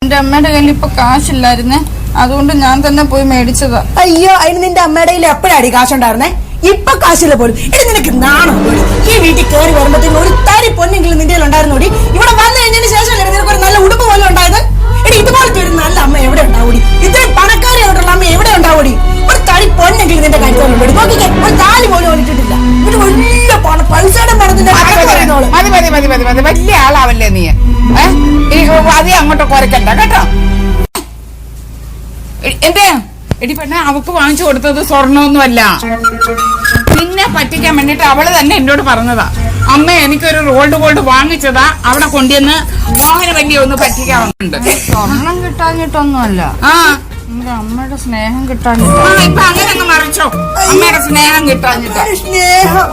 എന്റെ അമ്മയുടെ കയ്യിൽ ഇപ്പൊ കാശില്ലായിരുന്നേ, അതുകൊണ്ട് ഞാൻ തന്നെ പോയി മേടിച്ചതാ. അയ്യോ, അതിന് നിന്റെ അമ്മയുടെ കയ്യിൽ എപ്പോഴാടി കാശുണ്ടായിരുന്നേ? ഇപ്പൊ കാശില്ല പോലും. എടി നിനക്ക് നാണം പോലും. ഈ വീട്ടിൽ കയറി വരുമ്പോഴത്തേക്കും ഒരു തരി പൊന്നെങ്കിലും നിന്റെ ഉണ്ടായിരുന്നോടി. ഇവിടെ വന്നു കഴിഞ്ഞതിന് ശേഷം നിനക്ക് ഒരു നല്ല ഉടുപ്പ് പോലും ഉണ്ടായത്. എടി ഇതുപോലത്തെ ഒരു നല്ല അമ്മ എവിടെ ഉണ്ടാവൂടി? ഇത്രയും പണക്കാരിയായിട്ടുള്ള അമ്മ എവിടെ ഉണ്ടാവൂടി? ഒരു തരി പൊന്നെങ്കിലും നിന്റെ കരുത്തോളുണ്ട്. നോക്കിക്കേ, ഒരു താലി പോലും ഒളിച്ചിട്ടില്ല. ഒരു വലിയ പൈസയുടെ പണത്തിന്റെ മതി വലിയ ആളാവല്ലേ നീ. അധികം അങ്ങോട്ട് കുറയ്ക്കണ്ട കേട്ടോ. എന്തേ എടി പെണ്ണെ, അവക്ക് വാങ്ങിച്ചു കൊടുത്തത് സ്വർണ്ണമൊന്നുമല്ല, നിന്നെ പറ്റിക്കാൻ വേണ്ടിട്ട് അവള് തന്നെ എന്നോട് പറഞ്ഞതാ. അമ്മ എനിക്കൊരു റോൾഡ് ഗോൾഡ് വാങ്ങിച്ചതാ, അവിടെ കൊണ്ടുവന്ന് മോഹന വലിയ ഒന്ന് പറ്റിക്കാറുണ്ട്. സ്വർണം കിട്ടാഞ്ഞിട്ടൊന്നുമല്ല, എന്റെ അമ്മയുടെ സ്നേഹം കിട്ടാഞ്ഞിട്ട്. ഇപ്പൊ അങ്ങനെ അങ്ങ് മറിച്ചോ, അമ്മയുടെ സ്നേഹം കിട്ടാഞ്ഞിട്ട്. സ്നേഹം.